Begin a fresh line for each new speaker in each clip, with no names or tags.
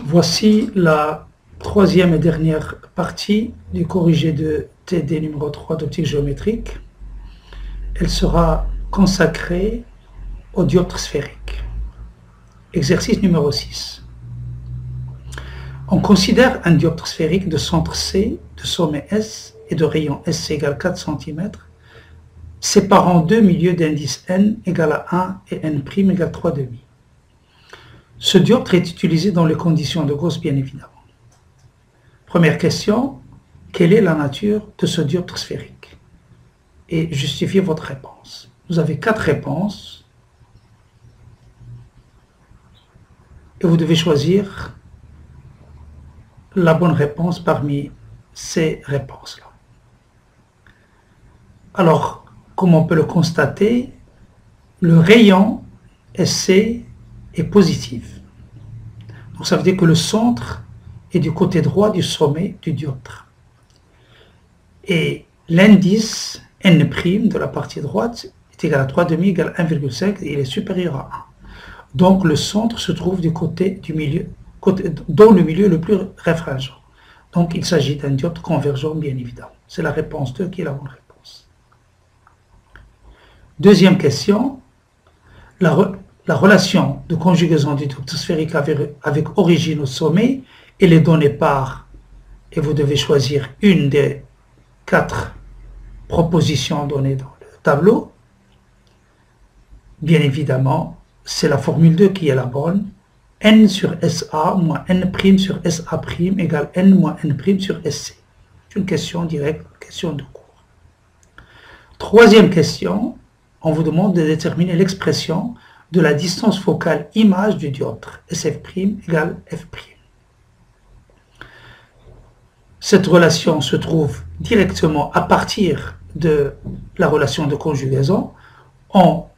Voici la troisième et dernière partie du corrigé de TD numéro 3 d'optique géométrique. Elle sera consacrée au dioptre sphérique. Exercice numéro 6. On considère un dioptre sphérique de centre C, de sommet S et de rayon S égale 4 cm, séparant deux milieux d'indice n égale à 1 et n' égale 3,5. Ce dioptre est utilisé dans les conditions de Gauss, bien évidemment. Première question, quelle est la nature de ce dioptre sphérique? Et justifiez votre réponse. Vous avez 4 réponses et vous devez choisir la bonne réponse parmi ces réponses-là. Alors, comme on peut le constater, le rayon SC est positif. Donc ça veut dire que le centre est du côté droit du sommet du dioptre. Et l'indice n' de la partie droite est égal à 3,5 égale 1,5 et il est supérieur à 1. Donc le centre se trouve du côté du milieu, dans le milieu le plus réfringent. Donc il s'agit d'un dioptre convergent, bien évidemment. C'est la réponse 2 qui est la bonne réponse. Deuxième question, la relation de conjugaison du dioptre sphérique avec origine au sommet, elle est donnée par, et vous devez choisir une des 4 propositions données dans le tableau. Bien évidemment, c'est la formule 2 qui est la bonne. N sur SA moins N' sur SA' égale N moins N' sur SC. C'est une question directe, question de cours. Troisième question, on vous demande de déterminer l'expression de la distance focale image du dioptre, SF' égale F'. Cette relation se trouve directement à partir de la relation de conjugaison en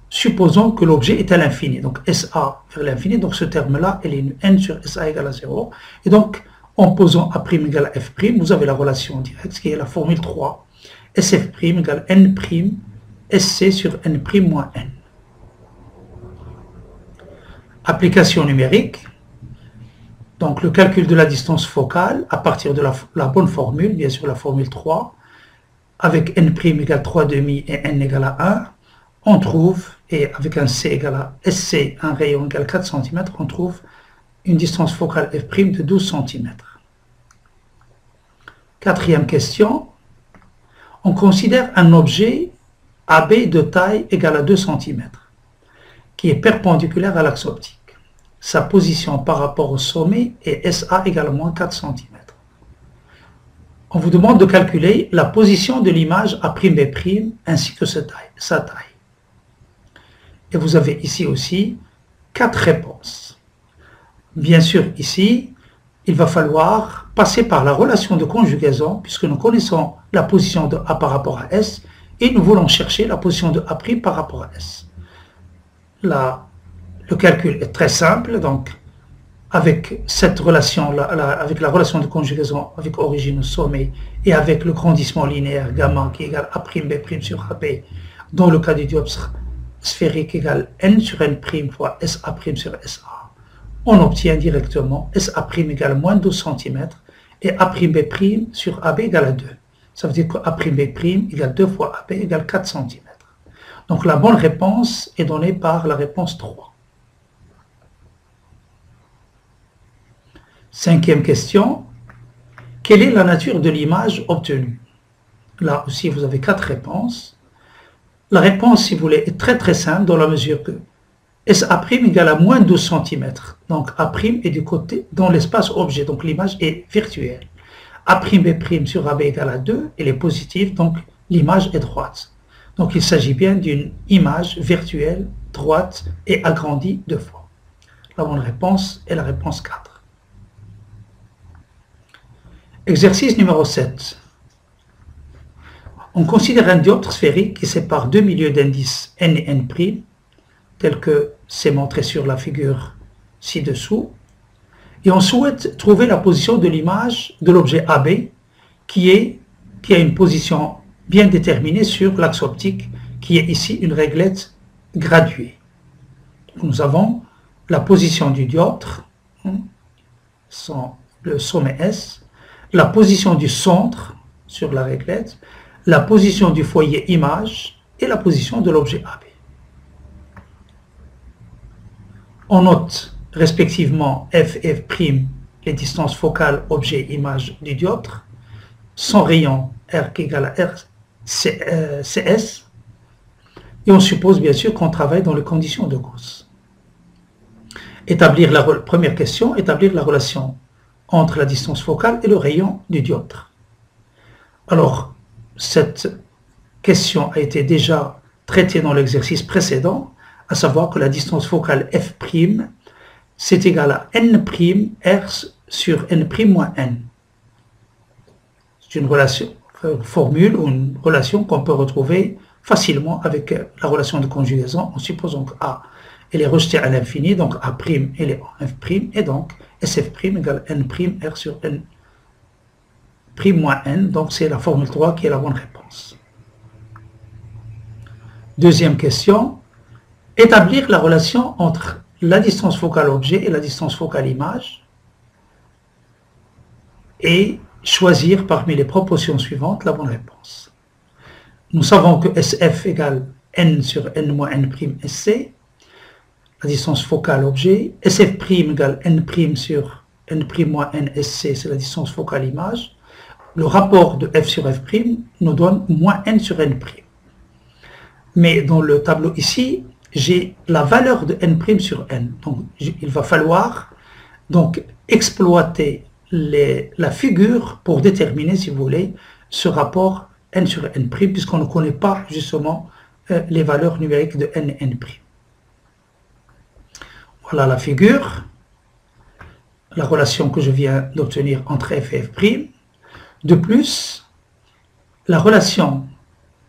supposant que l'objet est à l'infini, donc SA vers l'infini, donc ce terme-là, elle est N sur SA égale à 0, et donc en posant A' égale à F', vous avez la relation directe, qui est la formule 3, SF' égale N', SC sur N' moins N. Application numérique, donc le calcul de la distance focale à partir de la bonne formule, bien sûr la formule 3, avec N' égale 3,5 et N égale à 1, on trouve, et avec un C égale à SC, un rayon égale 4 cm, on trouve une distance focale F' de 12 cm. Quatrième question, on considère un objet AB de taille égale à 2 cm, qui est perpendiculaire à l'axe optique. Sa position par rapport au sommet est SA égale moins 4 cm. On vous demande de calculer la position de l'image A'B' ainsi que sa taille. Et vous avez ici aussi 4 réponses. Bien sûr, ici, il va falloir passer par la relation de conjugaison, puisque nous connaissons la position de A par rapport à S, et nous voulons chercher la position de A' par rapport à S. Le calcul est très simple, donc avec cette relation, avec la relation de conjugaison avec origine au sommet et avec le grandissement linéaire gamma qui est égal à A'B' sur AB, dans le cas du dioptre sphérique égale N sur N' fois SA' sur SA, on obtient directement SA' égale moins 12 cm et A'B' sur AB égale à 2. Ça veut dire que A'B' égale 2 fois AB égale 4 cm. Donc la bonne réponse est donnée par la réponse 3. Cinquième question, quelle est la nature de l'image obtenue? Là aussi, vous avez 4 réponses. La réponse, si vous voulez, est très très simple dans la mesure que SA' égale à moins 12 cm. Donc A' est du côté dans l'espace objet, donc l'image est virtuelle. A'B' sur AB égale à 2, elle est positive, donc l'image est droite. Donc il s'agit bien d'une image virtuelle, droite et agrandie 2 fois. La bonne réponse est la réponse 4. Exercice numéro 7. On considère un dioptre sphérique qui sépare deux milieux d'indices N et N', tel que c'est montré sur la figure ci-dessous, et on souhaite trouver la position de l'image de l'objet AB qui a une position bien déterminée sur l'axe optique, qui est ici une réglette graduée. Nous avons la position du dioptre sont le sommet S, la position du centre sur la réglette, la position du foyer image et la position de l'objet AB. On note respectivement F et F', les distances focales objet image du dioptre, son rayon R qui est égal à CS, et on suppose bien sûr qu'on travaille dans les conditions de Gauss. Première question, établir la relation entre la distance focale et le rayon du dioptre. Alors, cette question a été déjà traitée dans l'exercice précédent, à savoir que la distance focale F', c'est égal à N' R sur N' moins N. C'est une formule ou une relation qu'on peut retrouver facilement avec la relation de conjugaison en supposant que A elle est rejetée à l'infini, donc A' elle est en F', et donc SF' égale N' R sur N' moins N, donc c'est la formule 3 qui est la bonne réponse. Deuxième question, établir la relation entre la distance focale objet et la distance focale image et choisir parmi les proportions suivantes la bonne réponse. Nous savons que SF égale N sur N moins N' SC, la distance focale objet, SF' égale N' sur N' moins N SC, c'est la distance focale image. Le rapport de F sur F' nous donne moins N sur N'. Mais dans le tableau ici, j'ai la valeur de N' sur N. Donc il va falloir donc exploiter la figure pour déterminer, si vous voulez, ce rapport N sur N', puisqu'on ne connaît pas justement les valeurs numériques de N et N'. Voilà la figure, la relation que je viens d'obtenir entre F et F'. De plus, la relation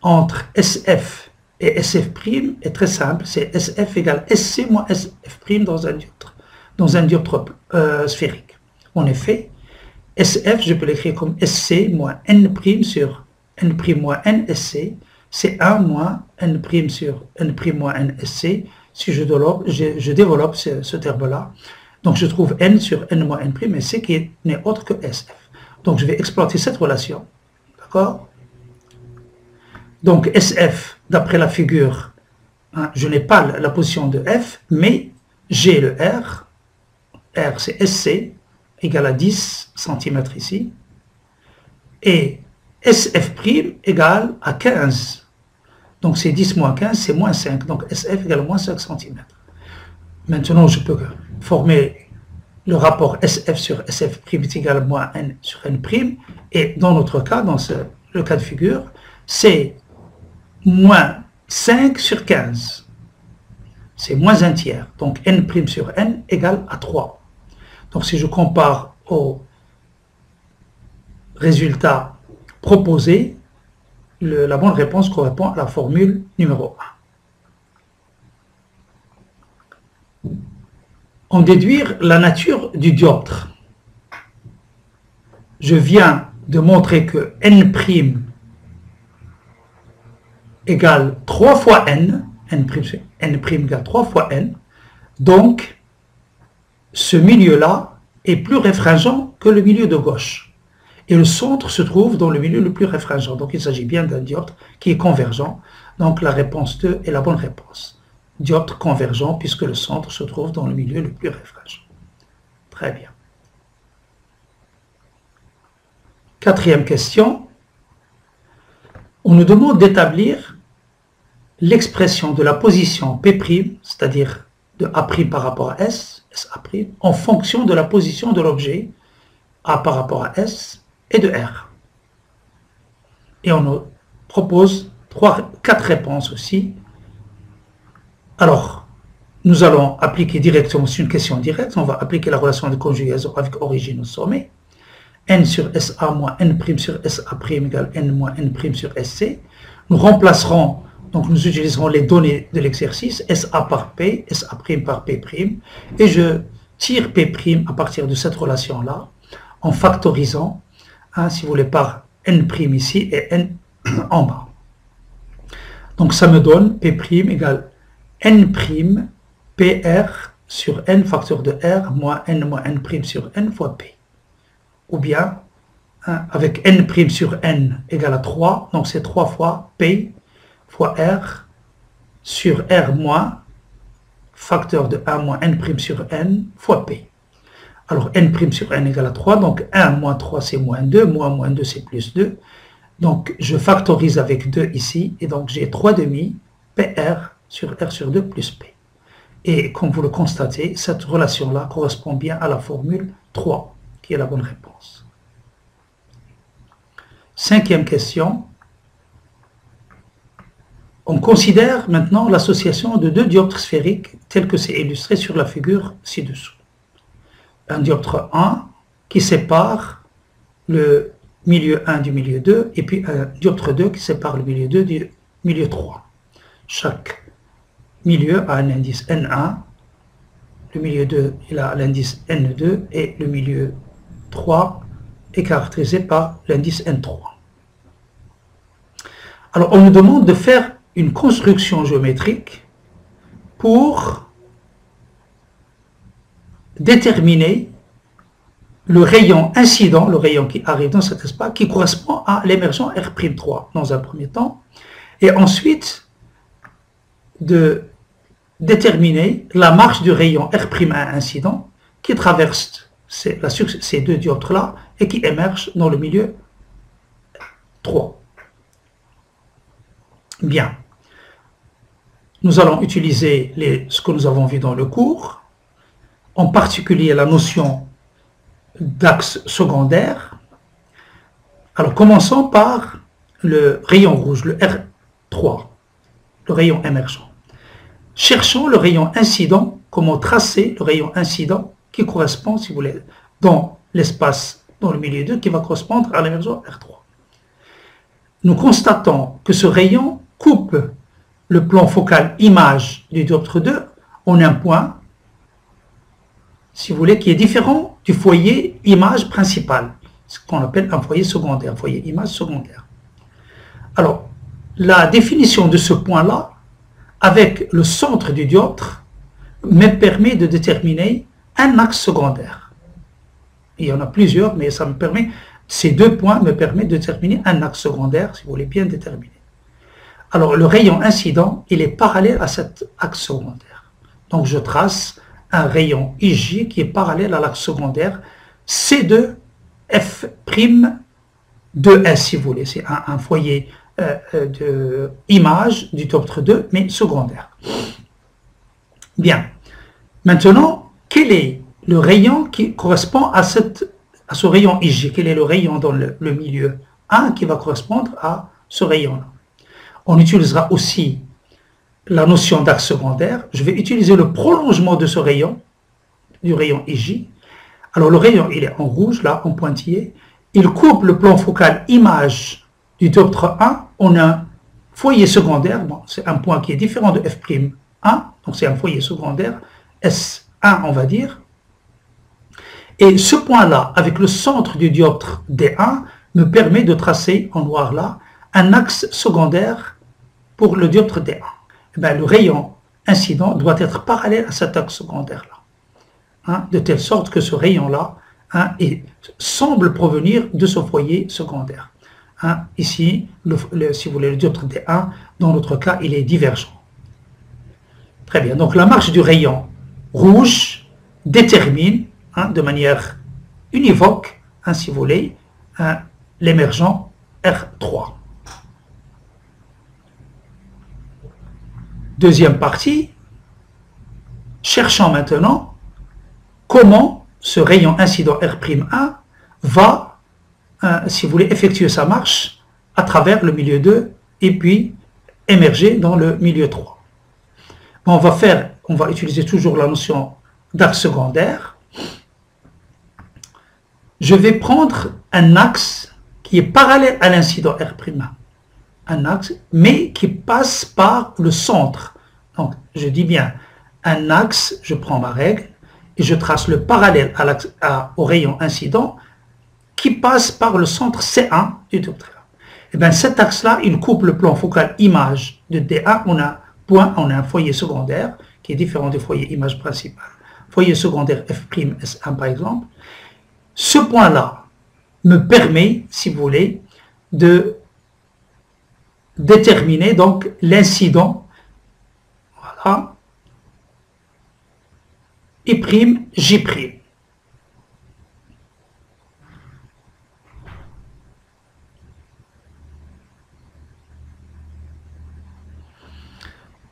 entre SF et SF' est très simple, c'est SF égale SC moins SF' dans un dioptre sphérique. En effet, SF, je peux l'écrire comme SC moins N' sur N' moins N SC, c'est 1 moins N' sur N' moins N SC, si je développe ce terme-là. Donc je trouve N sur N moins N' SC qui n'est autre que SF. Donc je vais exploiter cette relation, d'accord? Donc SF, d'après la figure, hein, je n'ai pas la position de F, mais j'ai le R c'est SC, égale à 10 cm ici, et SF' égale à 15. Donc c'est 10 moins 15, c'est moins 5, donc SF égale à moins 5 cm. Maintenant, je peux former le rapport SF sur SF' est égal à moins N sur N', et dans notre cas, le cas de figure, c'est moins 5 sur 15. C'est moins un tiers. Donc N' sur N égale à 3. Donc si je compare au résultat proposé, la bonne réponse correspond à la formule numéro 1. En déduire la nature du dioptre. Je viens de montrer que N' égale 3 fois N, N' égale 3 fois N, donc ce milieu-là est plus réfringent que le milieu de gauche. Et le centre se trouve dans le milieu le plus réfringent. Donc il s'agit bien d'un dioptre qui est convergent. Donc la réponse 2 est la bonne réponse. Dioptre convergent puisque le centre se trouve dans le milieu le plus réfringent. Très bien. Quatrième question. On nous demande d'établir l'expression de la position P', c'est-à-dire de A' par rapport à S, SA', en fonction de la position de l'objet A par rapport à S et de R. Et on nous propose 4 réponses aussi. Alors, nous allons appliquer directement, c'est une question directe, on va appliquer la relation de conjugaison avec origine au sommet. N sur SA moins N' sur SA' égale N moins N' sur SC. Nous remplacerons, donc nous utiliserons les données de l'exercice, SA par P, SA' par P', et je tire P' à partir de cette relation-là, en factorisant, si vous voulez, par N' ici et N en bas. Donc ça me donne P' égale N' PR sur n facteur de R moins n prime sur n fois P. Ou bien, avec n prime sur n égale à 3, donc c'est 3 fois P fois R sur R moins facteur de 1 moins n prime sur n fois P. Alors n prime sur n égale à 3, donc 1 moins 3 c'est moins 2, moins 2 c'est plus 2. Donc je factorise avec 2 ici, et donc j'ai 3 demi PR sur R sur 2 plus P. Et comme vous le constatez, cette relation-là correspond bien à la formule 3, qui est la bonne réponse. Cinquième question. On considère maintenant l'association de deux dioptres sphériques tel que c'est illustré sur la figure ci-dessous. Un dioptre 1 qui sépare le milieu 1 du milieu 2 et puis un dioptre 2 qui sépare le milieu 2 du milieu 3. Chaque milieu a un indice N1, le milieu 2 il a l'indice N2 et le milieu 3 est caractérisé par l'indice N3. Alors on nous demande de faire une construction géométrique pour déterminer le rayon incident, le rayon qui arrive dans cet espace, qui correspond à l'émergent R'3 dans un premier temps, et ensuite de déterminer la marche du rayon R'1 incident qui traverse ces deux dioptres-là et qui émerge dans le milieu 3. Bien. Nous allons utiliser ce que nous avons vu dans le cours, en particulier la notion d'axe secondaire. Alors commençons par le rayon rouge, le R3, le rayon émergent. Cherchons le rayon incident, comment tracer le rayon incident qui correspond, si vous voulez, dans l'espace, dans le milieu 2, qui va correspondre à l'émergent R3. Nous constatons que ce rayon coupe le plan focal image du dioptre 2 en un point, si vous voulez, qui est différent du foyer image principal, ce qu'on appelle un foyer secondaire, foyer image secondaire. Alors, la définition de ce point-là, avec le centre du dioptre, me permet de déterminer un axe secondaire. Il y en a plusieurs, mais ça me permet, ces deux points me permettent de déterminer un axe secondaire, si vous voulez bien déterminer. Alors, le rayon incident, il est parallèle à cet axe secondaire. Donc, je trace un rayon IJ qui est parallèle à l'axe secondaire C2 F'2S, si vous voulez. C'est un foyer de image du dioptre 2, mais secondaire. Bien. Maintenant, quel est le rayon qui correspond à ce rayon IJ? Quel est le rayon dans le milieu 1 qui va correspondre à ce rayon-là? On utilisera aussi la notion d'axe secondaire. Je vais utiliser le prolongement de ce rayon, du rayon IJ. Alors le rayon, il est en rouge, là, en pointillé. Il coupe le plan focal image du dioptre 1 en un foyer secondaire. Bon, c'est un point qui est différent de F'1, donc c'est un foyer secondaire, S1 on va dire. Et ce point-là, avec le centre du dioptre D1, me permet de tracer en noir là un axe secondaire pour le dioptre D1. Eh bien, le rayon incident doit être parallèle à cet axe secondaire-là, de telle sorte que ce rayon-là semble provenir de ce foyer secondaire. Ici, si vous voulez, le dioptre D1, dans notre cas, il est divergent. Très bien, donc la marche du rayon rouge détermine de manière univoque, si vous voulez, l'émergent R3. Deuxième partie, cherchons maintenant comment ce rayon incident R'1 va, si vous voulez, effectuer sa marche à travers le milieu 2 et puis émerger dans le milieu 3. On va utiliser toujours la notion d'axe secondaire. Je vais prendre un axe qui est parallèle à l'incident R'1. Un axe, mais qui passe par le centre. Donc, je dis bien, un axe, je prends ma règle, et je trace le parallèle au rayon incident qui passe par le centre C1 du dioptre. Et bien cet axe-là, il coupe le plan focal image de D1 en un point, en un foyer secondaire, qui est différent du foyer image principal. foyer secondaire F'S1 par exemple, ce point-là me permet, si vous voulez, de déterminer donc l'incident, voilà, I'J'.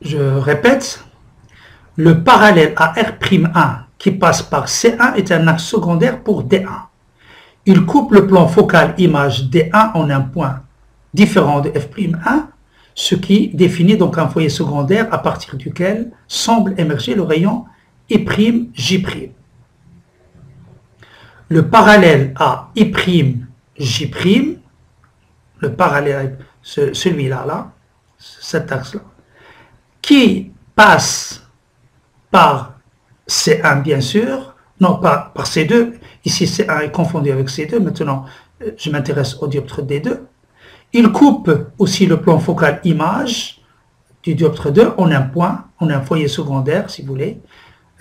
Je répète, le parallèle à R'1 qui passe par C1 est un axe secondaire pour D1. Il coupe le plan focal image D1 en un point différent de F'1, ce qui définit donc un foyer secondaire à partir duquel semble émerger le rayon I'J'. Le parallèle à I'J', le parallèle, celui-là, là, cet axe-là, qui passe par C1 bien sûr, non pas par C2, ici C1 est confondu avec C2, maintenant je m'intéresse au dioptre D2. Il coupe aussi le plan focal image du dioptre 2 en un point, en un foyer secondaire si vous voulez,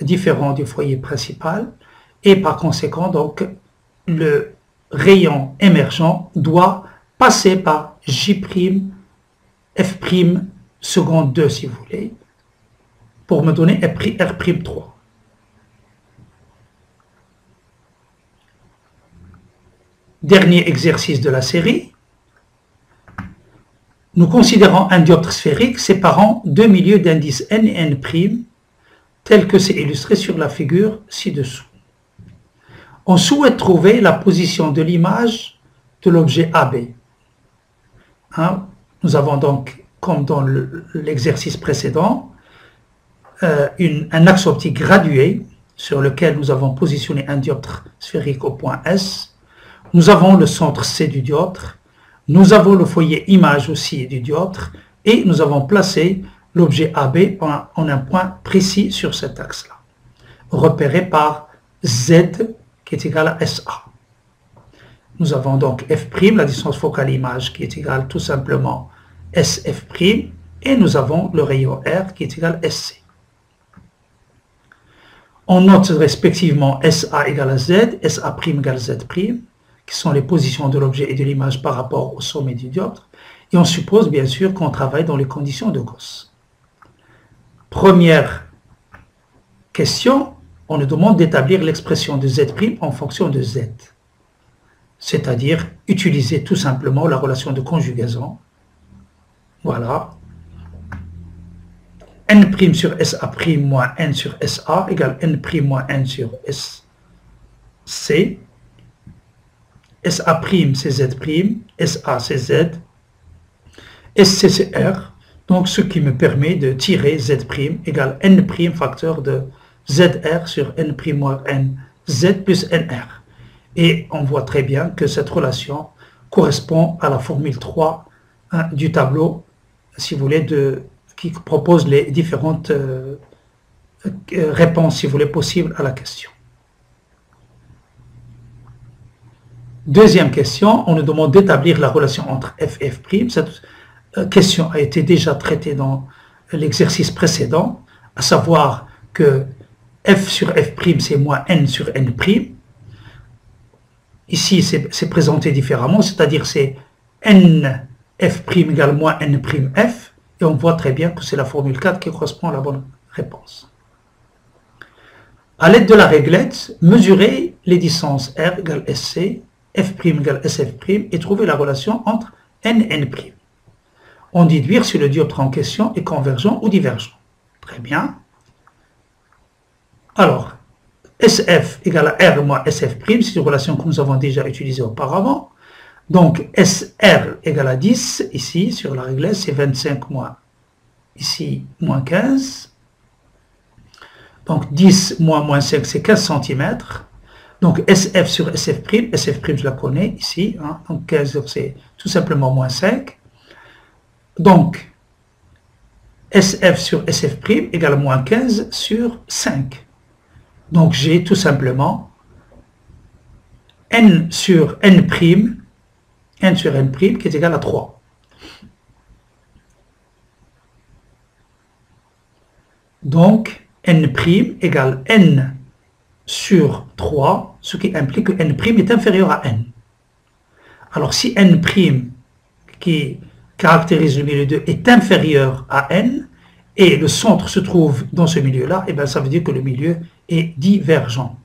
différent du foyer principal, et par conséquent donc le rayon émergent doit passer par J', F' seconde 2 si vous voulez, pour me donner R'3. Dernier exercice de la série. Nous considérons un dioptre sphérique séparant deux milieux d'indices n et n', tel que c'est illustré sur la figure ci-dessous. On souhaite trouver la position de l'image de l'objet AB. Hein, nous avons donc, comme dans l'exercice précédent, un axe optique gradué sur lequel nous avons positionné un dioptre sphérique au point S. Nous avons le centre C du dioptre, nous avons le foyer image aussi du dioptre, et nous avons placé l'objet AB en un point précis sur cet axe-là, repéré par Z qui est égal à SA. Nous avons donc F', la distance focale image, qui est égale tout simplement SF', et nous avons le rayon R qui est égal à SC. On note respectivement SA égale à Z, SA' égale Z', qui sont les positions de l'objet et de l'image par rapport au sommet du dioptre, et on suppose bien sûr qu'on travaille dans les conditions de Gauss. Première question, on nous demande d'établir l'expression de Z' en fonction de Z, c'est-à-dire utiliser tout simplement la relation de conjugaison. Voilà. N' sur SA' moins N sur SA égale N' moins N sur SC. SA' c'est Z', SA c'est Z, SC c'est R, donc ce qui me permet de tirer Z' égale N' facteur de ZR sur N' moins N, Z plus NR. Et on voit très bien que cette relation correspond à la formule 3 hein, du tableau, si vous voulez, qui propose les différentes réponses, si vous voulez, possibles à la question. Deuxième question, on nous demande d'établir la relation entre F et F'. Cette question a été déjà traitée dans l'exercice précédent, à savoir que F sur F' c'est moins N sur N'. Ici, c'est présenté différemment, c'est-à-dire c'est N F' égale moins N' F, et on voit très bien que c'est la formule 4 qui correspond à la bonne réponse. À l'aide de la réglette, mesurez les distances R égale SC, F' égale SF' et trouver la relation entre N et N'. On déduire si le dioptre en question est convergent ou divergent. Très bien. Alors, SF égale à R moins SF', c'est une relation que nous avons déjà utilisée auparavant. Donc, SR égale à 10, ici, sur la réglette, c'est 25 moins, ici, moins 15. Donc, 10 moins 5, c'est 15 cm. Donc, SF sur SF', SF' je la connais, ici. Hein, donc, 15, c'est tout simplement moins 5. Donc, SF sur SF' égale moins 15 sur 5. Donc, j'ai tout simplement N sur N', N sur N' qui est égal à 3. Donc, N' égale N sur 3, ce qui implique que n' est inférieur à n. Alors si n' qui caractérise le milieu 2 est inférieur à n, et le centre se trouve dans ce milieu-là, et bien ça veut dire que le milieu est divergent.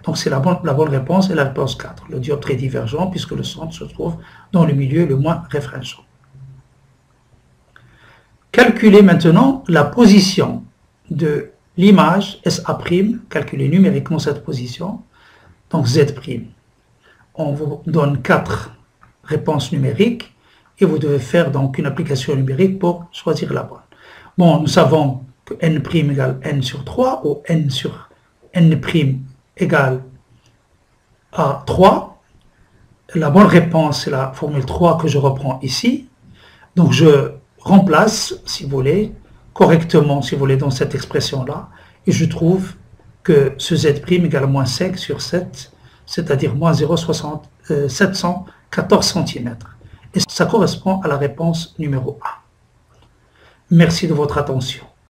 Donc c'est la bonne réponse, et la réponse 4. Le dioptre est divergent puisque le centre se trouve dans le milieu le moins réfringent. Calculez maintenant la position de l'image SA', calculez numériquement cette position, donc Z'. On vous donne 4 réponses numériques et vous devez faire donc une application numérique pour choisir la bonne. Bon, nous savons que n' égale n sur 3 ou n sur n' égale à 3. La bonne réponse, c'est la formule 3 que je reprends ici. Donc je remplace, si vous voulez, correctement, si vous voulez, dans cette expression-là, et je trouve que ce Z' égale moins 5 sur 7, c'est-à-dire moins 0,714 cm. Et ça correspond à la réponse numéro 1. Merci de votre attention.